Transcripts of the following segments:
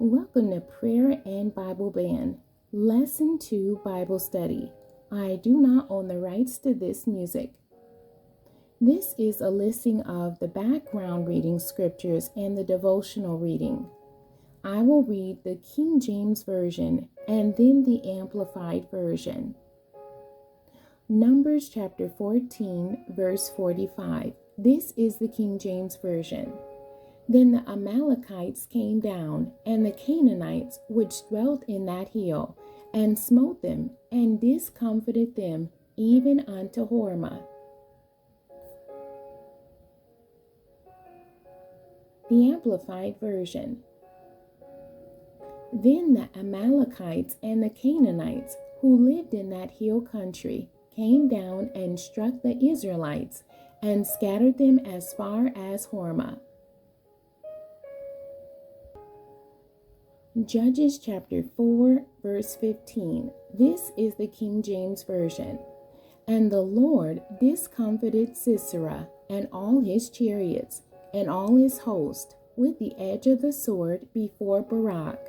Welcome to Prayer and Bible Band, Lesson 2 Bible Study. I do not own the rights to this music. This is a listing of the background reading scriptures and the devotional reading. I will read the King James Version and then the Amplified Version. Numbers chapter 14, verse 45. This is the King James Version. Then the Amalekites came down, and the Canaanites which dwelt in that hill, and smote them, and discomfited them, even unto Hormah. The Amplified Version. Then the Amalekites and the Canaanites, who lived in that hill country, came down and struck the Israelites, and scattered them as far as Hormah. Judges chapter 4, verse 15. This is the King James Version. And the Lord discomfited Sisera and all his chariots and all his host with the edge of the sword before Barak,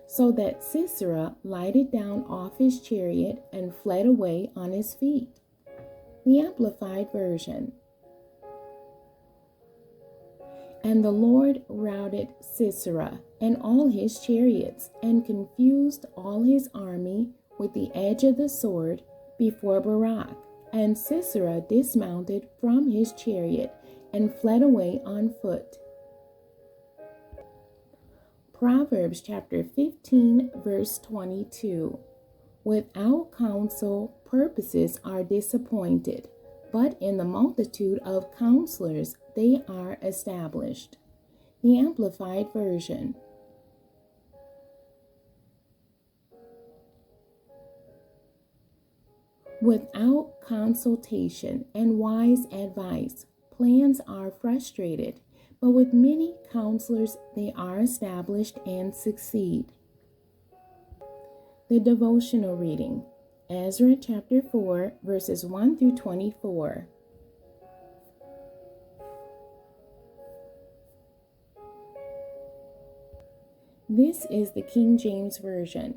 so that Sisera lighted down off his chariot and fled away on his feet. The Amplified Version. And the Lord routed Sisera and all his chariots, and confused all his army with the edge of the sword before Barak. And Sisera dismounted from his chariot and fled away on foot. Proverbs chapter 15, verse 22. Without counsel, purposes are disappointed, but in the multitude of counselors they are established. The Amplified Version. Without consultation and wise advice, plans are frustrated, but with many counselors they are established and succeed. The devotional reading. Ezra chapter 4, verses 1 through 24. This is the King James Version.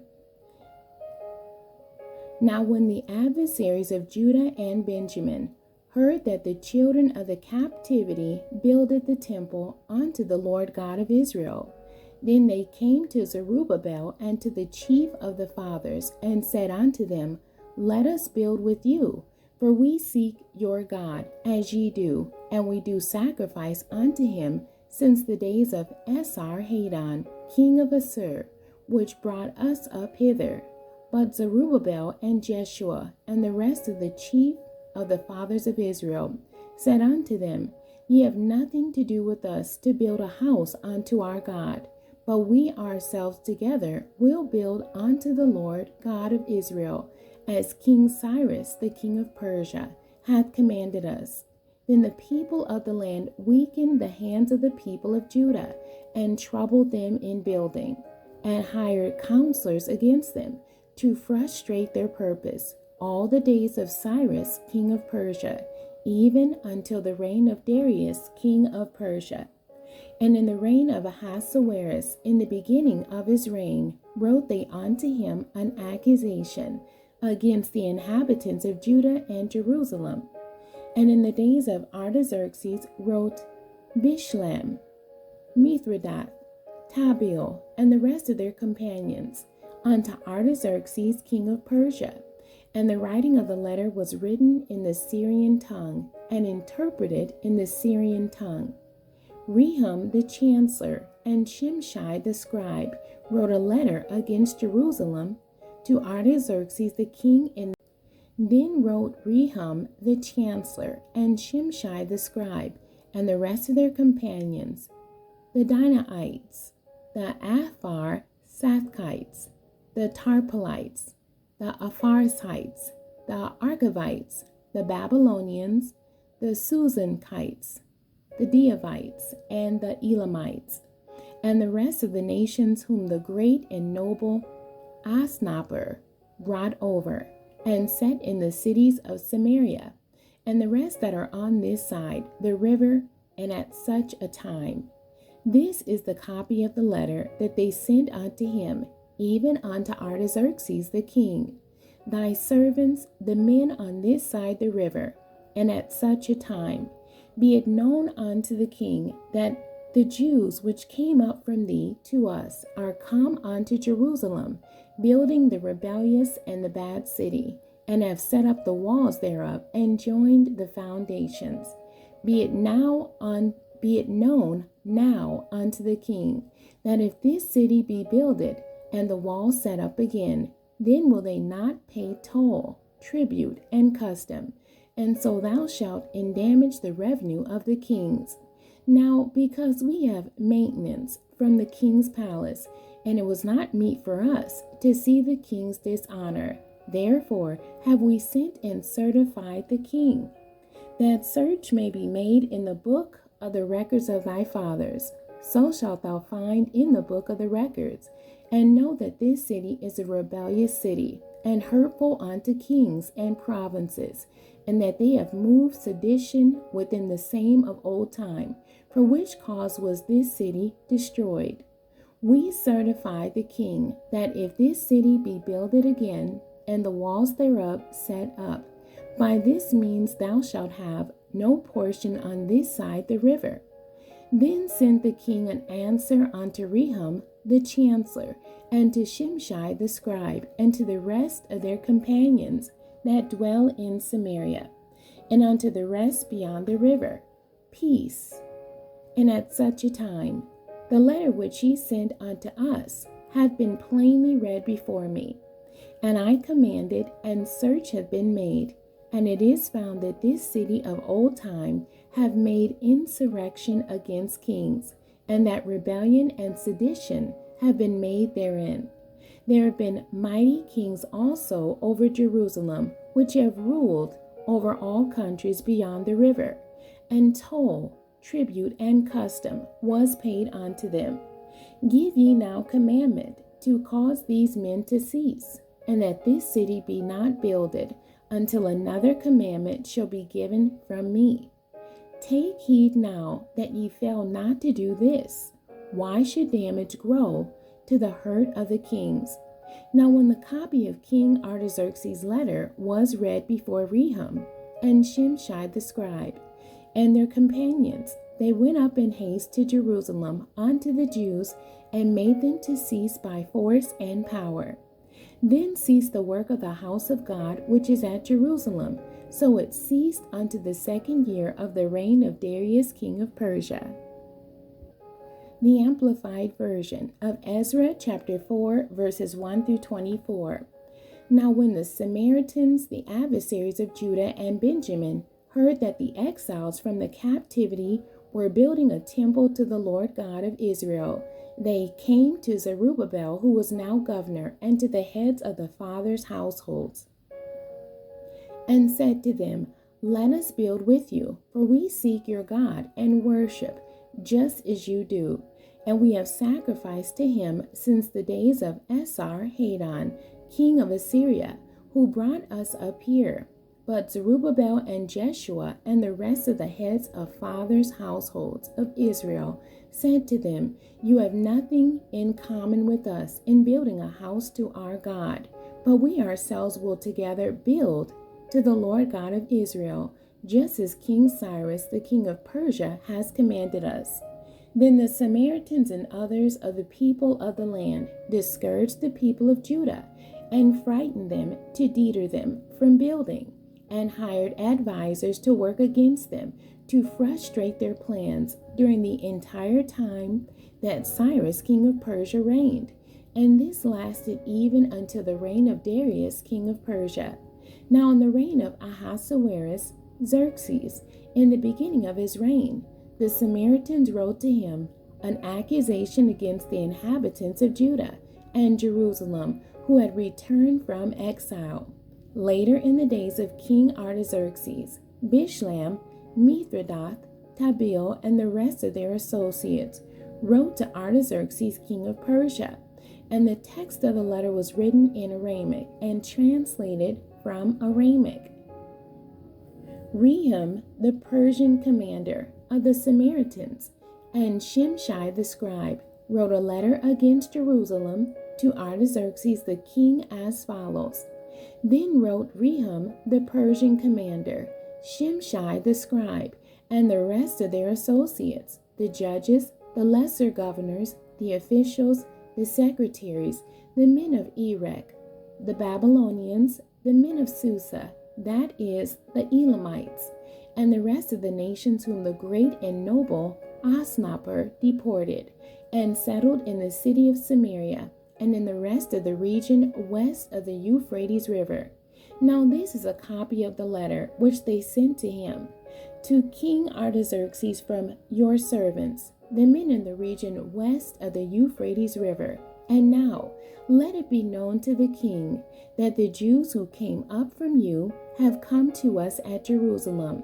Now when the adversaries of Judah and Benjamin heard that the children of the captivity builded the temple unto the Lord God of Israel, then they came to Zerubbabel and to the chief of the fathers, and said unto them, Let us build with you, for we seek your God, as ye do, and we do sacrifice unto him since the days of Esarhaddon, king of Assur, which brought us up hither. But Zerubbabel and Jeshua and the rest of the chief of the fathers of Israel said unto them, Ye have nothing to do with us to build a house unto our God, but we ourselves together will build unto the Lord God of Israel, as King Cyrus the king of Persia hath commanded us. Then the people of the land weakened the hands of the people of Judah, and troubled them in building, and hired counselors against them, to frustrate their purpose, all the days of Cyrus king of Persia, even until the reign of Darius king of Persia. And in the reign of Ahasuerus, in the beginning of his reign, wrote they unto him an accusation against the inhabitants of Judah and Jerusalem. And in the days of Artaxerxes wrote Bishlam, Mithridath, Tabeel, and the rest of their companions, unto Artaxerxes king of Persia. And the writing of the letter was written in the Syrian tongue, and interpreted in the Syrian tongue. Rehum the chancellor and Shimshai the scribe wrote a letter against Jerusalem to Artaxerxes the king. Then wrote Rehum the chancellor and Shimshai the scribe and the rest of their companions, the Dinaites, the Aphar Sathkites, the Tarpelites, the Apharsites, the Archavites, the Babylonians, the Susankites, the Deavites, and the Elamites, and the rest of the nations whom the great and noble Asnapper brought over, and set in the cities of Samaria, and the rest that are on this side, the river, and at such a time. This is the copy of the letter that they sent unto him, even unto Artaxerxes the king. Thy servants, the men on this side the river, and at such a time, be it known unto the king that the Jews which came up from thee to us are come unto Jerusalem, building the rebellious and the bad city, and have set up the walls thereof, and joined the foundations. Be it known now unto the king, that if this city be builded, and the walls set up again, then will they not pay toll, tribute, and custom, and so thou shalt endamage the revenue of the kings. Now, because we have maintenance from the king's palace, and it was not meet for us to see the king's dishonor, therefore have we sent and certified the king, that search may be made in the book of the records of thy fathers. So shalt thou find in the book of the records, and know that this city is a rebellious city, and hurtful unto kings and provinces, and that they have moved sedition within the same of old time, for which cause was this city destroyed. We certify the king that if this city be builded again, and the walls thereof set up, by this means thou shalt have no portion on this side the river. Then sent the king an answer unto Rehum the chancellor, and to Shimshai the scribe, and to the rest of their companions that dwell in Samaria, and unto the rest beyond the river, peace. And at such a time, the letter which he sent unto us hath been plainly read before me. And I commanded, and search hath been made, and it is found that this city of old time have made insurrection against kings, and that rebellion and sedition have been made therein. There have been mighty kings also over Jerusalem, which have ruled over all countries beyond the river, and toll, tribute, and custom was paid unto them. Give ye now commandment to cause these men to cease, and that this city be not builded, until another commandment shall be given from me. Take heed now that ye fail not to do this. Why should damage grow to the hurt of the kings? Now when the copy of King Artaxerxes' letter was read before Rehum and Shimshai the scribe and their companions, they went up in haste to Jerusalem unto the Jews, and made them to cease by force and power. Then ceased the work of the house of God which is at Jerusalem. So it ceased unto the 2nd year of the reign of Darius king of Persia. The Amplified Version of Ezra chapter 4 verses 1 through 24. Now when the Samaritans, the adversaries of Judah and Benjamin, heard that the exiles from the captivity were building a temple to the Lord God of Israel, they came to Zerubbabel, who was now governor, and to the heads of the fathers' households, and said to them, Let us build with you, for we seek your God and worship, just as you do. And we have sacrificed to him since the days of Esar-Haddon, king of Assyria, who brought us up here. But Zerubbabel and Jeshua and the rest of the heads of fathers' households of Israel said to them, You have nothing in common with us in building a house to our God, but we ourselves will together build to the Lord God of Israel, just as King Cyrus, the king of Persia, has commanded us. Then the Samaritans and others of the people of the land discouraged the people of Judah and frightened them to deter them from building, and hired advisors to work against them to frustrate their plans during the entire time that Cyrus, king of Persia, reigned. And this lasted even until the reign of Darius, king of Persia. Now in the reign of Ahasuerus, Xerxes, in the beginning of his reign, the Samaritans wrote to him an accusation against the inhabitants of Judah and Jerusalem who had returned from exile. Later in the days of King Artaxerxes, Bishlam, Mithridath, Tabeel, and the rest of their associates wrote to Artaxerxes, king of Persia, and the text of the letter was written in Aramaic and translated from Aramaic. Rehum, the Persian commander of the Samaritans, And Shimshai the scribe wrote a letter against Jerusalem to Artaxerxes the king as follows. Then wrote Rehum the Persian commander, Shimshai the scribe, and the rest of their associates, the judges, the lesser governors, the officials, the secretaries, the men of Erech, the Babylonians, the men of Susa, that is, the Elamites, and the rest of the nations whom the great and noble Osnappar deported, and settled in the city of Samaria, and in the rest of the region west of the Euphrates River. Now this is a copy of the letter which they sent to him. To King Artaxerxes from your servants, the men in the region west of the Euphrates River. And now let it be known to the king that the Jews who came up from you have come to us at Jerusalem.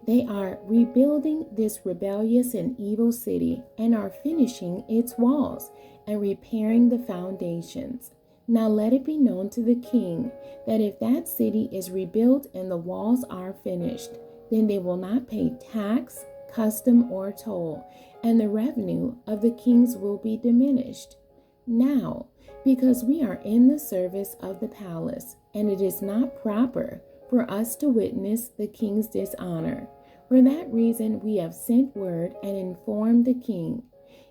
They are rebuilding this rebellious and evil city and are finishing its walls and repairing the foundations. Now let it be known to the king that if that city is rebuilt and the walls are finished, then they will not pay tax, custom, or toll, and the revenue of the kings will be diminished. Now, because we are in the service of the palace, and it is not proper for us to witness the king's dishonor, for that reason we have sent word and informed the king,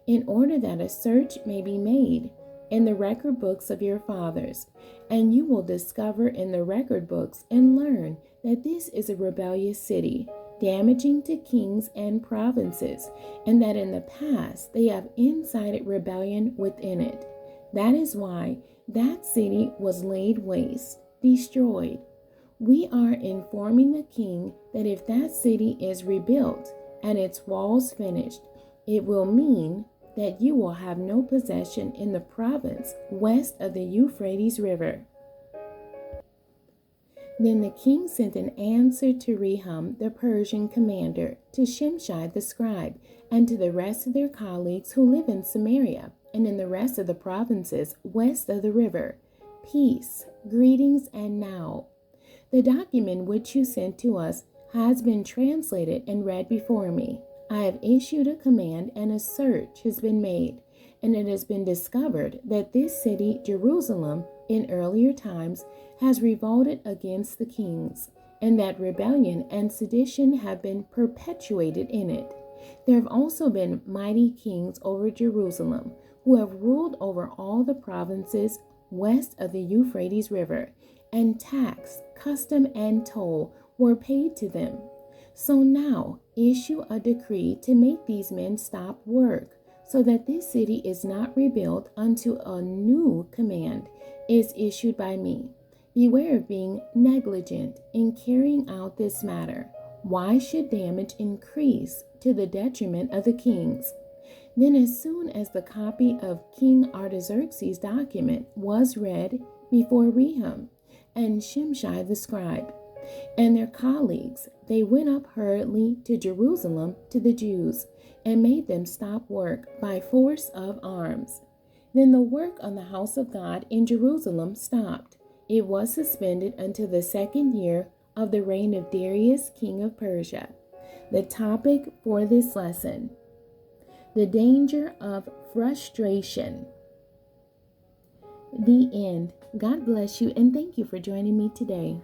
in order that a search may be made in the record books of your fathers, and you will discover in the record books and learn that this is a rebellious city, damaging to kings and provinces, and that in the past they have incited rebellion within it. That is why that city was laid waste, destroyed. We are informing the king that if that city is rebuilt and its walls finished, it will mean that you will have no possession in the province west of the Euphrates River. Then the king sent an answer to Rehum the Persian commander, to Shimshai the scribe, and to the rest of their colleagues who live in Samaria and in the rest of the provinces west of the river. Peace, greetings, and now. The document which you sent to us has been translated and read before me. I have issued a command and a search has been made, and it has been discovered that this city, Jerusalem, in earlier times has revolted against the kings, and that rebellion and sedition have been perpetuated in it. There have also been mighty kings over Jerusalem, who have ruled over all the provinces west of the Euphrates River, and tax, custom, and toll were paid to them. So now issue a decree to make these men stop work, so that this city is not rebuilt until a new command is issued by me. Beware of being negligent in carrying out this matter. Why should damage increase to the detriment of the kings? Then as soon as the copy of King Artaxerxes' document was read before Rehum and Shimshai the scribe and their colleagues, they went up hurriedly to Jerusalem to the Jews and made them stop work by force of arms. Then the work on the house of God in Jerusalem stopped. It was suspended until the 2nd year of the reign of Darius, king of Persia. The topic for this lesson: the danger of frustration. The end. God bless you, and thank you for joining me today.